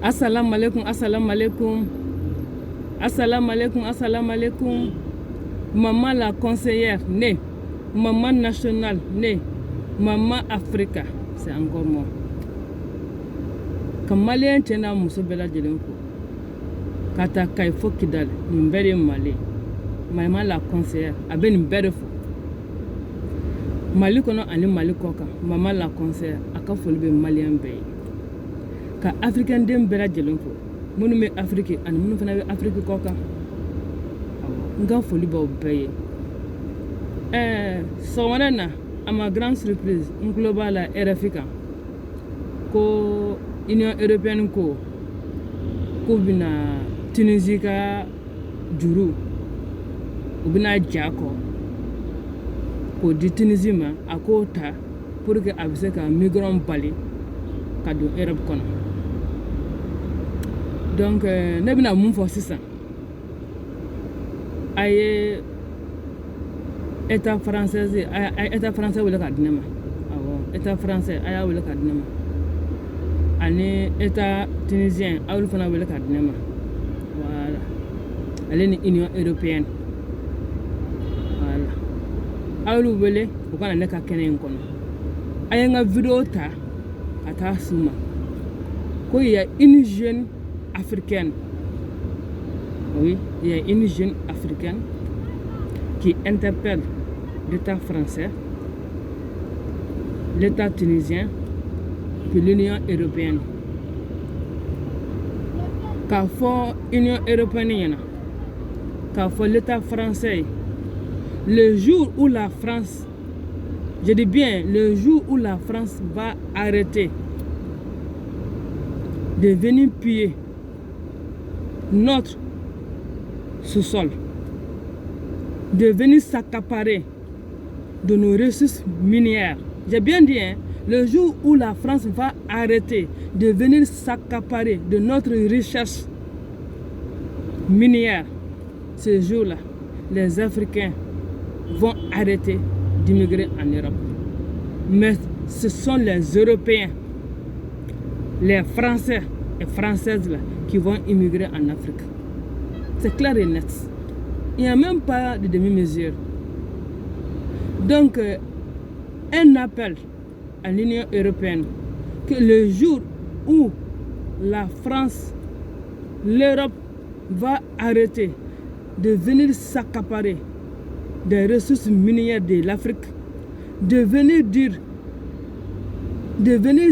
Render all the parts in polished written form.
Assalamu alaikum, assalamu alaikum. Assalamu alaikum, assalamu alaikum. Maman la conseillère, née. Maman nationale, née. Maman Africa, c'est encore moi. Quand Malien tient muso bela jelenko. Kata kaifo kidal, nimbere Mali. Maman la conseillère, abe nimbere fo. Mali kono ani Mali koka. Maman la conseillère, aka folbe Malien bey. Ka Africain dem bela jelenko. Munu me Afrique, ani munu fana be Afrique koka. Nga foli ba bey. So na à ma grande surprise, un global à RFI ko Union européenne ko bina Tunisie ka juru ko bina jako ko di Tunisie ma akota pour que abise ka migrant bali ka do Europe kono. Donc ne bina mun fo sisa aye État français wala ka dinama awo État français aya wala ka dinama ani État tunisien awul fana wala ka dinama voilà ale ni Union européenne voilà awul wele ko kana ne ka kenen kono aya nga vidéo ta ata suma ko il y a une jeune africaine, oui, il y a une jeune africaine qui interpelle l'État français, l'État tunisien, puis l'Union européenne. Car faut l'Union européenne, car faut l'État français. Le jour où la France, je dis bien, le jour où la France va arrêter de venir piller notre sous-sol, de venir s'accaparer de nos ressources minières. J'ai bien dit, hein, le jour où la France va arrêter de venir s'accaparer de notre richesse minière, ce jour-là, les Africains vont arrêter d'immigrer en Europe. Mais ce sont les Européens, les Français et Françaises là, qui vont immigrer en Afrique. C'est clair et net. Il n'y a même pas de demi-mesure. Donc, un appel à l'Union européenne que le jour où la France, l'Europe va arrêter de venir s'accaparer des ressources minières de l'Afrique, de venir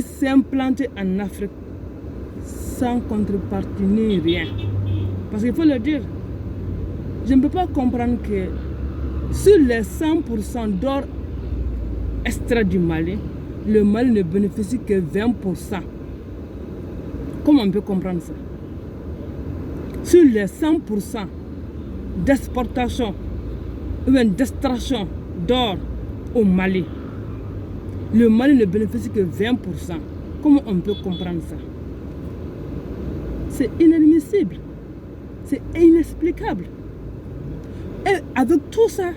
s'implanter en Afrique sans contrepartie ni rien. Parce qu'il faut le dire, je ne peux pas comprendre que sur les 100% d'or extrait du Mali, le Mali ne bénéficie que 20%. Comment on peut comprendre ça? Sur les 100% d'exportation ou d'extraction d'or au Mali, le Mali ne bénéficie que 20%. Comment on peut comprendre ça? C'est inadmissible. C'est inexplicable. Et avec tout ça,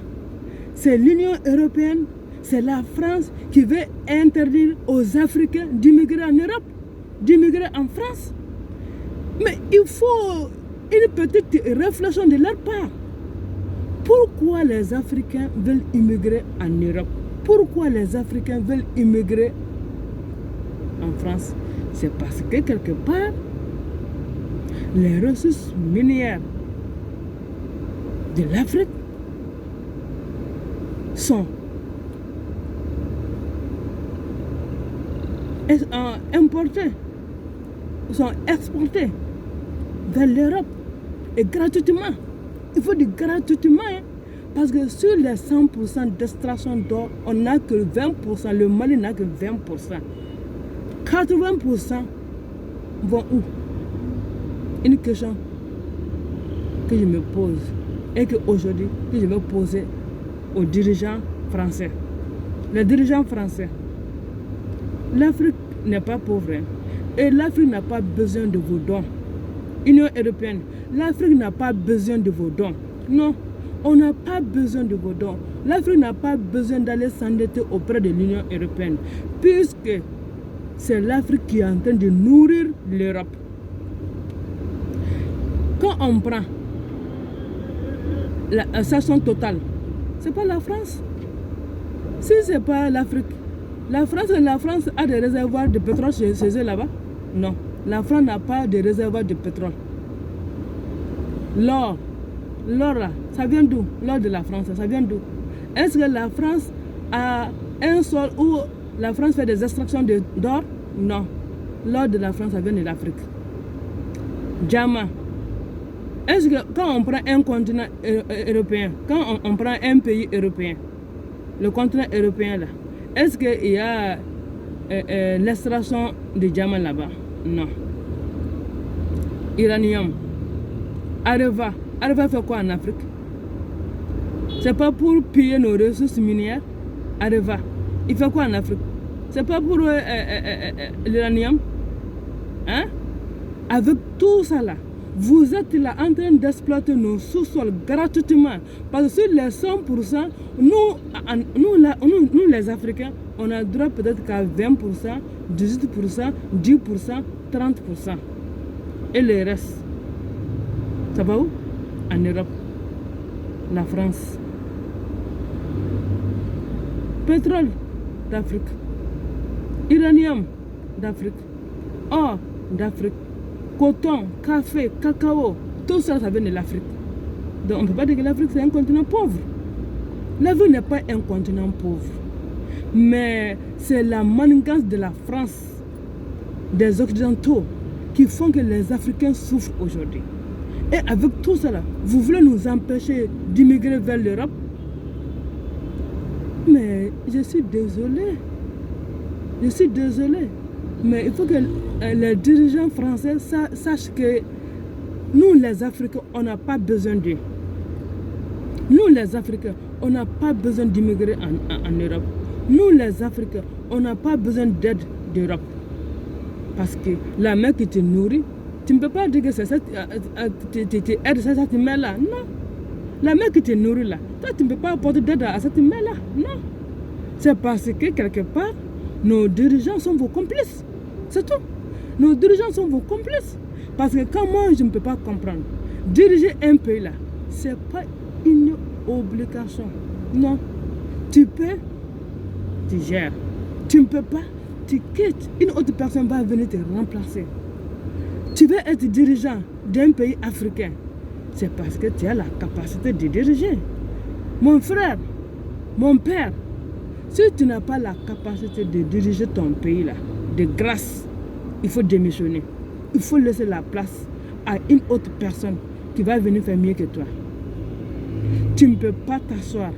c'est l'Union européenne, c'est la France qui veut interdire aux Africains d'immigrer en Europe, d'immigrer en France. Mais il faut une petite réflexion de leur part. Pourquoi les Africains veulent immigrer en Europe? Pourquoi les Africains veulent immigrer en France? C'est parce que quelque part, les ressources minières de l'Afrique sont importées, sont exportées vers l'Europe et gratuitement. Il faut dire gratuitement, hein, parce que sur les 100% d'extraction d'or, on n'a que 20%, le Mali n'a que 20%. 80% vont où? Une question que je me pose et qu'aujourd'hui, je vais poser aux dirigeants français. Les dirigeants français, l'Afrique n'est pas pauvre, hein, et l'Afrique n'a pas besoin de vos dons. Union européenne, l'Afrique n'a pas besoin de vos dons. Non, on n'a pas besoin de vos dons. L'Afrique n'a pas besoin d'aller s'endetter auprès de l'Union européenne, puisque c'est l'Afrique qui est en train de nourrir l'Europe. Quand on prend la station totale, c'est pas la France. Si c'est pas l'Afrique, la France a des réservoirs de pétrole chez eux là-bas? Non, la France n'a pas de réservoirs de pétrole. L'or là, ça vient d'où? L'or de la France, ça vient d'où? Est-ce que la France a un sol où la France fait des extractions d'or? Non. L'or de la France, ça vient de l'Afrique. Diamant. Est-ce que quand on prend un continent européen, quand on prend un pays européen, le continent européen là, est-ce qu'il y a l'extraction de diamants là-bas? Non. Uranium. Areva. Areva fait quoi en Afrique? C'est pas pour piller nos ressources minières. Areva. Il fait quoi en Afrique? C'est pas pour l'uranium. Hein? Avec tout ça là, vous êtes là en train d'exploiter nos sous-sols gratuitement. Parce que sur les 100%, nous les Africains, on a droit peut-être qu'à 20%, 18%, 10%, 30%. Et le reste, ça va où? En Europe. La France. Pétrole d'Afrique. Uranium d'Afrique. Or d'Afrique. Coton, café, cacao. Tout ça, ça vient de l'Afrique. Donc on ne peut pas dire que l'Afrique c'est un continent pauvre. L'Afrique n'est pas un continent pauvre. Mais c'est la manigance de la France, des Occidentaux, qui font que les Africains souffrent aujourd'hui. Et avec tout cela, vous voulez nous empêcher d'immigrer vers l'Europe? Mais je suis désolé. Je suis désolé. Mais il faut que les dirigeants français sachent que nous, les Africains, on n'a pas besoin d'eux. Nous, les Africains, on n'a pas besoin d'immigrer en Europe. Nous, les Africains, on n'a pas besoin d'aide d'Europe. Parce que la main qui te nourrit, tu ne peux pas dire que c'est ça, ça te met là. Non. La main qui te nourrit là, toi, tu ne peux pas apporter d'aide à cette main là. Non. C'est parce que quelque part, nos dirigeants sont vos complices. C'est tout. Nos dirigeants sont vos complices. Parce que quand moi, je ne peux pas comprendre, diriger un pays là, ce n'est pas une obligation. Non. Tu peux, tu gères. Tu ne peux pas, tu quittes. Une autre personne va venir te remplacer. Tu veux être dirigeant d'un pays africain, c'est parce que tu as la capacité de diriger. Mon frère, mon père, si tu n'as pas la capacité de diriger ton pays là, de grâce, il faut démissionner. Il faut laisser la place à une autre personne qui va venir faire mieux que toi. Tu ne peux pas t'asseoir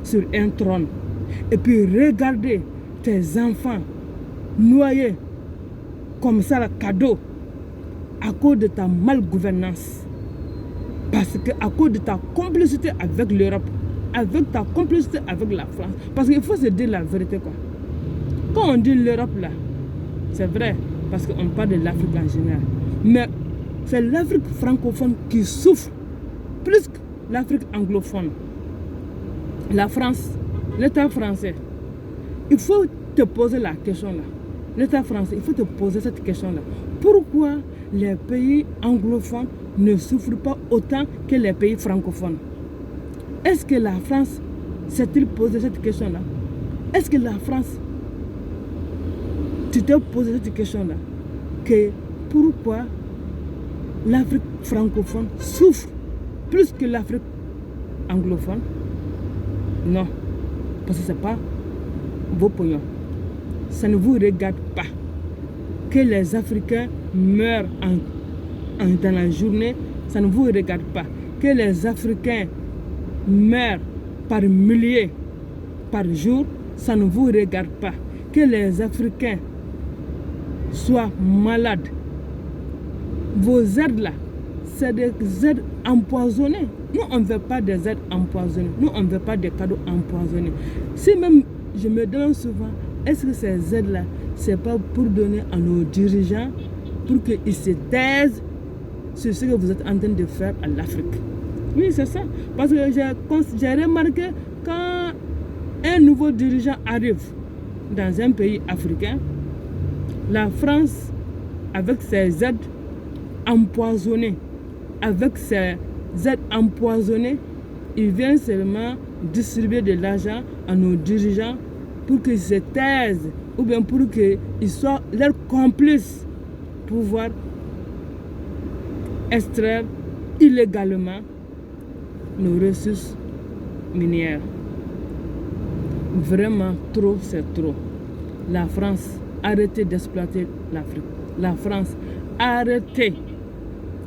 sur un trône et puis regarder tes enfants noyés comme ça, le cadeau, à cause de ta malgouvernance. Parce que à cause de ta complicité avec l'Europe, avec ta complicité avec la France. Parce qu'il faut se dire la vérité, quoi. Quand on dit l'Europe là, c'est vrai, parce qu'on parle de l'Afrique en général. Mais c'est l'Afrique francophone qui souffre plus que l'Afrique anglophone. La France, l'État français, il faut te poser la question là. L'État français, il faut te poser cette question là. Pourquoi les pays anglophones ne souffrent pas autant que les pays francophones? Est-ce que la France s'est-il posé cette question là? Est-ce que la France, tu t'es posé cette question là, que pourquoi l'Afrique francophone souffre plus que l'Afrique anglophone? Non, parce que ce n'est pas vos pognons. Ça ne vous regarde pas. Que les Africains meurent dans la journée, ça ne vous regarde pas. Que les Africains meurent par milliers par jour, ça ne vous regarde pas. Que les Africains soient malades. Vos aides là, c'est des aides empoisonnées. Nous, on ne veut pas des aides empoisonnées. Nous, on ne veut pas des cadeaux empoisonnés. Si même je me demande souvent, est-ce que ces aides là, c'est pas pour donner à nos dirigeants, pour qu'ils se taisent sur ce que vous êtes en train de faire à l'Afrique? Oui, c'est ça. Parce que j'ai remarqué quand un nouveau dirigeant arrive dans un pays africain, la France, avec ses aides empoisonnées, avec ses aides empoisonnées, il vient seulement distribuer de l'argent à nos dirigeants pour qu'ils se taisent ou bien pour qu'ils soient leurs complices pour pouvoir extraire illégalement nos ressources minières. Vraiment, trop, c'est trop. La France, arrêtez d'exploiter l'Afrique. La France, arrêtez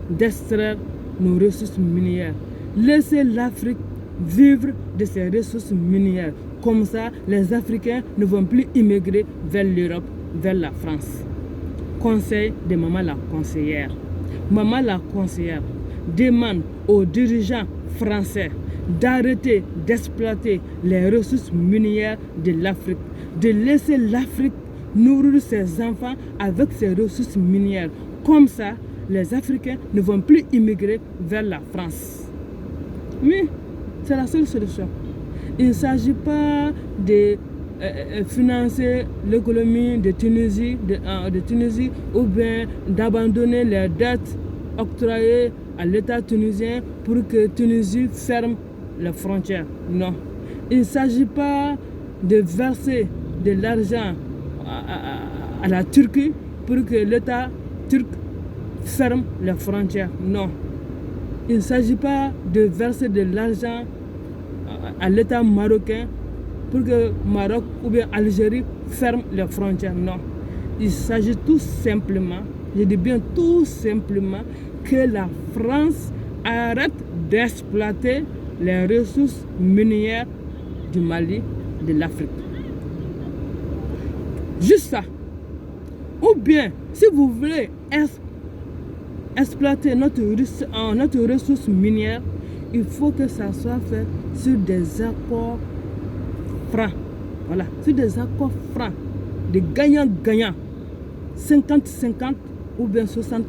d'extraire nos ressources minières. Laissez l'Afrique vivre de ses ressources minières. Comme ça, les Africains ne vont plus immigrer vers l'Europe, vers la France. Conseil de Maman la conseillère. Maman la conseillère demande aux dirigeants français d'arrêter d'exploiter les ressources minières de l'Afrique, de laisser l'Afrique nourrir ses enfants avec ses ressources minières. Comme ça, les Africains ne vont plus immigrer vers la France. Oui, c'est la seule solution. Il ne s'agit pas de financer l'économie de Tunisie, de Tunisie ou bien d'abandonner les dettes octroyées à l'État tunisien pour que Tunisie ferme les frontières. Non. Il ne s'agit pas de verser de l'argent à la Turquie pour que l'État turc ferme les frontières. Non. Il ne s'agit pas de verser de l'argent à l'État marocain pour que Maroc ou bien Algérie ferme les frontières. Non. Il s'agit tout simplement, je dis bien tout simplement, que la France arrête d'exploiter les ressources minières du Mali, de l'Afrique. Juste ça. Ou bien, si vous voulez exploiter notre ressource minière, il faut que ça soit fait sur des accords francs. Voilà, sur des accords francs, de gagnant-gagnant. 50-50 ou bien 60-40.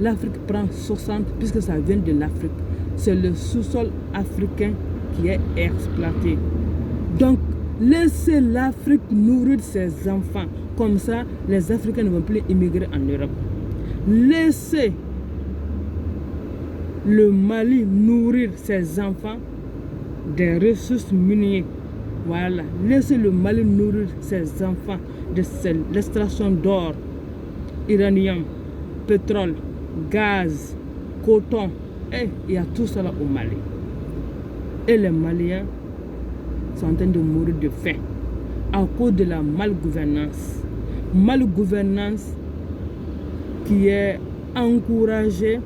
L'Afrique prend 60 puisque ça vient de l'Afrique. C'est le sous-sol africain qui est exploité. Donc, laissez l'Afrique nourrir ses enfants. Comme ça, les Africains ne vont plus immigrer en Europe. Laissez le Mali nourrir ses enfants des ressources minières. Voilà. Laissez le Mali nourrir ses enfants de l'extraction d'or, uranium, pétrole, gaz, coton. Et il y a tout ça là au Mali. Et les Maliens sont en train de mourir de faim à cause de la malgouvernance. Malgouvernance qui est encouragée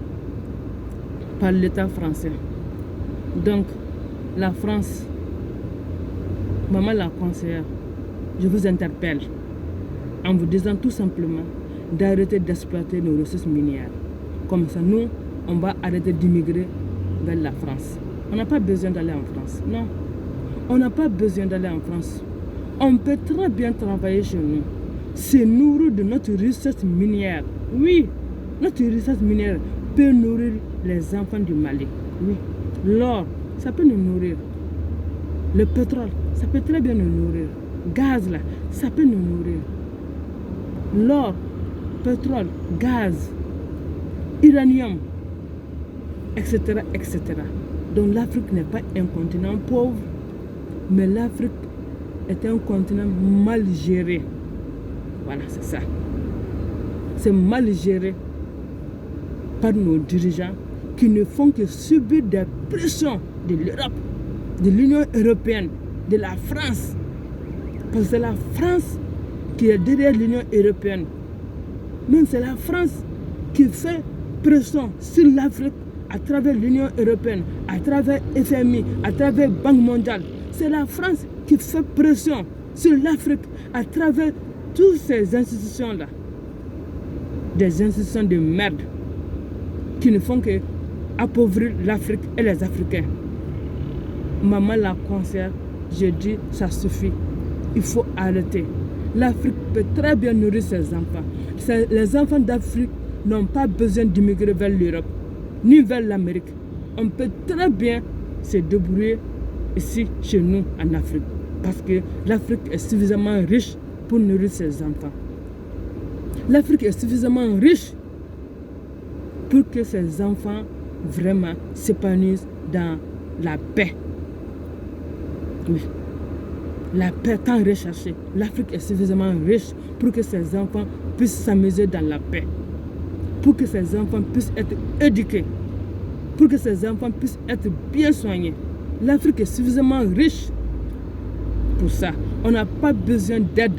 par l'État français. Donc, la France, Maman la conseillère, je vous interpelle en vous disant tout simplement d'arrêter d'exploiter nos ressources minières. Comme ça, nous, on va arrêter d'immigrer vers la France. On n'a pas besoin d'aller en France. Non, on n'a pas besoin d'aller en France. On peut très bien travailler chez nous, se nourrir de notre ressource minière. Oui, notre ressource minière peut nourrir les enfants du Mali. Oui, l'or, ça peut nous nourrir. Le pétrole, ça peut très bien nous nourrir. Gaz, là, ça peut nous nourrir. L'or, pétrole, gaz, uranium, etc., etc. Donc l'Afrique n'est pas un continent pauvre, mais l'Afrique est un continent mal géré. Voilà, c'est ça. C'est mal géré par nos dirigeants qui ne font que subir des pressions de l'Europe, de l'Union européenne, de la France. Parce que c'est la France qui est derrière l'Union européenne. Même c'est la France qui fait pression sur l'Afrique à travers l'Union européenne, à travers FMI, à travers Banque mondiale. C'est la France qui fait pression sur l'Afrique à travers toutes ces institutions-là. Des institutions de merde qui ne font que appauvrir l'Afrique et les Africains. Maman la conseillère, je dis, ça suffit. Il faut arrêter. L'Afrique peut très bien nourrir ses enfants. Les enfants d'Afrique n'ont pas besoin d'immigrer vers l'Europe, ni vers l'Amérique. On peut très bien se débrouiller ici, chez nous, en Afrique. Parce que l'Afrique est suffisamment riche pour nourrir ses enfants. L'Afrique est suffisamment riche pour que ses enfants vraiment s'épanouissent dans la paix. Oui. La paix tant recherchée. L'Afrique est suffisamment riche pour que ses enfants puissent s'amuser dans la paix. Pour que ses enfants puissent être éduqués. Pour que ses enfants puissent être bien soignés. L'Afrique est suffisamment riche pour ça. On n'a pas besoin d'aide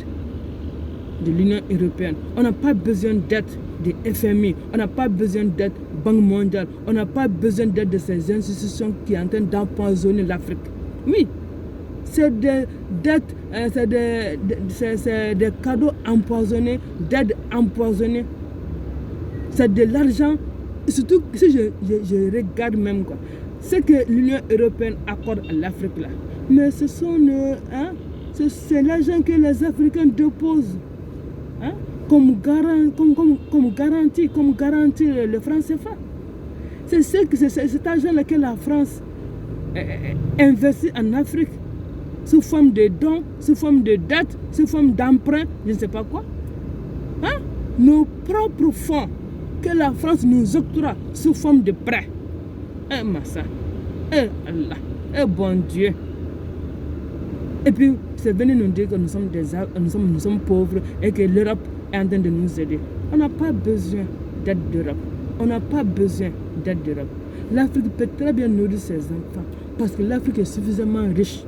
de l'Union européenne. On n'a pas besoin d'aide du FMI. On n'a pas besoin d'aide Banque mondiale. On n'a pas besoin d'aide de ces institutions qui sont en train d'empoisonner l'Afrique. Oui, c'est des dettes, c'est des cadeaux empoisonnés, d'aides empoisonnées. C'est de l'argent. Surtout si je regarde même quoi. Ce que l'Union européenne accorde à l'Afrique là. Mais ce sont c'est l'argent que les Africains déposent comme garantie le franc CFA. C'est cet argent-là que la France investit en Afrique sous forme de dons, sous forme de dettes, sous forme d'emprunts, je ne sais pas quoi. Nos propres fonds que la France nous octroie sous forme de prêts. Massa, Allah, bon Dieu. Et puis, c'est venu nous dire que nous sommes pauvres et que l'Europe est en train de nous aider. On n'a pas besoin d'aide d'Europe. On n'a pas besoin d'aide d'Europe. L'Afrique peut très bien nourrir ses enfants parce que l'Afrique est suffisamment riche.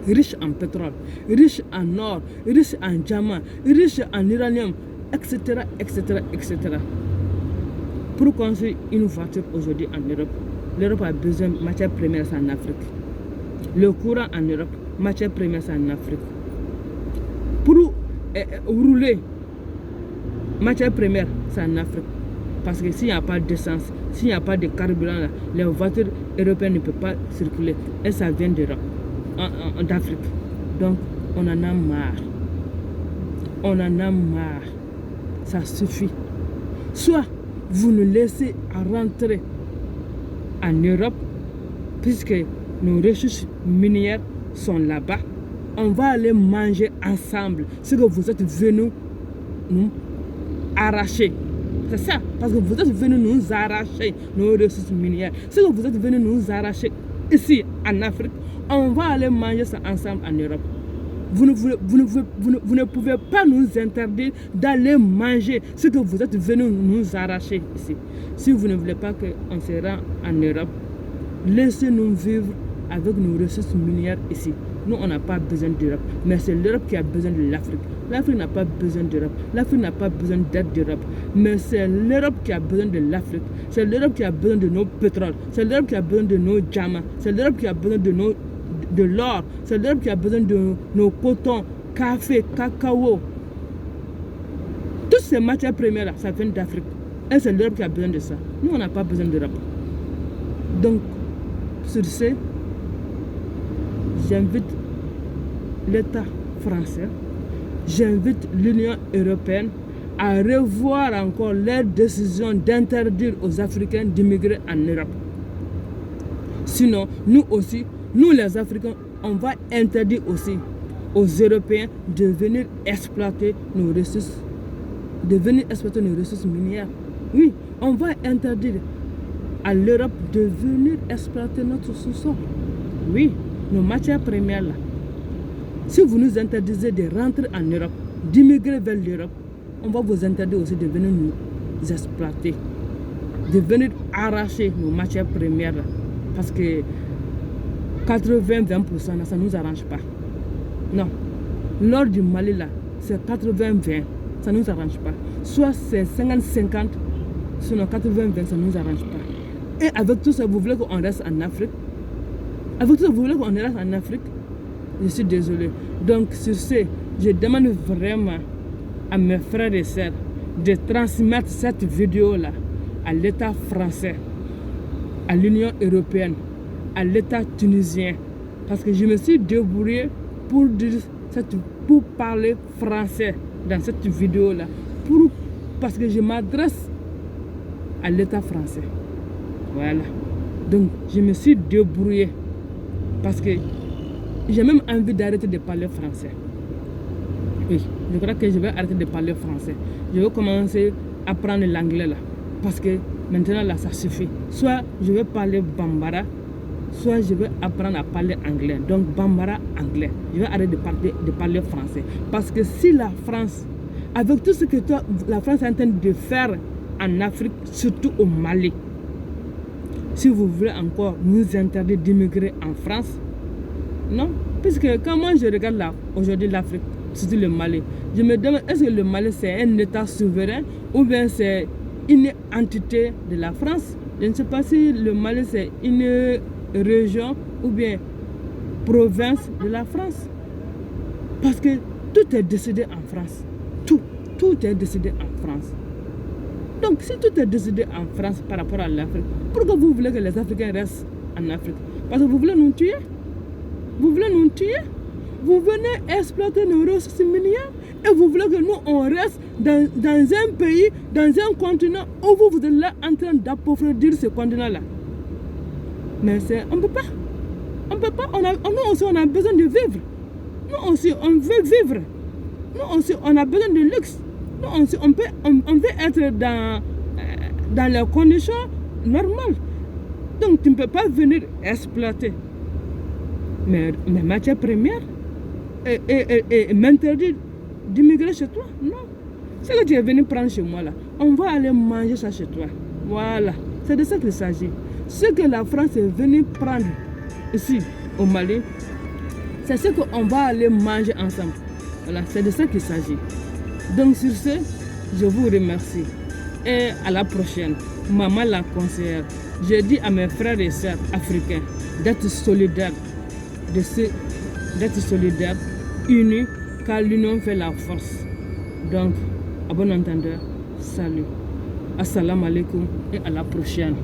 Riche en pétrole, riche en or, riche en diamant, riche en uranium, etc., etc., etc. Pour construire une voiture aujourd'hui en Europe, l'Europe a besoin de matières premières en Afrique. Le courant en Europe, matières premières en Afrique. Pour rouler, matières premières, c'est en Afrique. Parce que s'il n'y a pas d'essence, s'il n'y a pas de carburant, là, les voitures européennes ne peuvent pas circuler. Et ça vient d'Europe, d'Afrique. Donc, on en a marre. On en a marre. Ça suffit. Soit vous nous laissez rentrer en Europe, puisque nos ressources minières sont là-bas. On va aller manger ensemble ce que vous êtes venus nous arracher. C'est ça, parce que vous êtes venus nous arracher nos ressources minières. Ce que vous êtes venus nous arracher ici en Afrique, on va aller manger ça ensemble en Europe. Vous ne pouvez pas nous interdire d'aller manger ce que vous êtes venus nous arracher ici. Si vous ne voulez pas qu'on se rende en Europe, laissez-nous vivre avec nos ressources minières ici. Nous, on n'a pas besoin d'Europe, mais c'est l'Europe qui a besoin de l'Afrique. L'Afrique n'a pas besoin d'Europe. L'Afrique n'a pas besoin d'aide d'Europe. Mais c'est l'Europe qui a besoin de l'Afrique. C'est l'Europe qui a besoin de nos pétroles. C'est l'Europe qui a besoin de nos diamants. C'est l'Europe qui a besoin de l'or. C'est l'Europe qui a besoin de nos cotons, café, cacao. Toutes ces matières premières-là, ça vient d'Afrique. Et c'est l'Europe qui a besoin de ça. Nous, on n'a pas besoin d'Europe. Donc, sur ce, j'invite l'État français, j'invite l'Union européenne à revoir encore leur décision d'interdire aux Africains d'immigrer en Europe. Sinon, nous aussi, nous les Africains, on va interdire aussi aux Européens de venir exploiter nos ressources, minières. Oui, on va interdire à l'Europe de venir exploiter notre sous-sol. Oui, nos matières premières là. Si vous nous interdisez de rentrer en Europe, d'immigrer vers l'Europe, on va vous interdire aussi de venir nous exploiter, de venir arracher nos matières premières là. Parce que 80-20%, ça ne nous arrange pas. Non. L'or du Mali là, c'est 80-20, ça ne nous arrange pas. Soit c'est 50-50, sinon 80-20, ça ne nous arrange pas. Et avec tout ça, vous voulez qu'on reste en Afrique? Avec tout ça, vous voulez qu'on reste en Afrique? Je suis désolé. Donc, sur ce, je demande vraiment à mes frères et sœurs de transmettre cette vidéo-là à l'État français, à l'Union européenne, à l'État tunisien. Parce que je me suis débrouillé pour parler français dans cette vidéo-là. Parce que je m'adresse à l'État français. Voilà. Donc, je me suis débrouillé. Parce que j'ai même envie d'arrêter de parler français. Oui, je crois que je vais arrêter de parler français. Je vais commencer à apprendre l'anglais là. Parce que Maintenant, là, ça suffit. Soit je vais parler Bambara, soit je vais apprendre à parler anglais. Donc, Bambara, anglais. Je vais arrêter de parler français. Parce que si la France, avec tout ce que la France est en train de faire en Afrique, surtout au Mali, si vous voulez encore nous interdire d'immigrer en France, non. Puisque quand moi je regarde là, aujourd'hui l'Afrique, surtout le Mali, je me demande, est-ce que le Mali c'est un État souverain ou bien c'est une entité de la France? Je ne sais pas si le Mali c'est une région ou bien province de la France. Parce que tout est décidé en France. Tout est décidé en France. Donc si tout est décidé en France par rapport à l'Afrique, pourquoi vous voulez que les Africains restent en Afrique? Parce que vous voulez nous tuer? Vous voulez nous tuer? Vous venez exploiter nos ressources minières et vous voulez que nous on reste dans un pays, dans un continent où vous êtes là en train d'approfondir ce continent-là. Mais on ne peut pas. On ne peut pas. Nous aussi on a besoin de vivre. Nous aussi on veut vivre. Nous aussi on a besoin de luxe. Nous aussi on veut être dans les conditions normales. Donc tu ne peux pas venir exploiter mes matières premières et m'interdire d'immigrer chez toi. Non. Ce que tu es venu prendre chez moi là, on va aller manger ça chez toi. Voilà. C'est de ça qu'il s'agit. Ce que la France est venue prendre ici au Mali, c'est ce qu'on va aller manger ensemble. Voilà, c'est de ça qu'il s'agit. Donc sur ce, je vous remercie. Et à la prochaine. Maman la conseillère. Je dis à mes frères et sœurs africains d'être solidaires, unis, car l'union fait la force. Donc, à bon entendeur, salut. Assalamu alaikum et à la prochaine.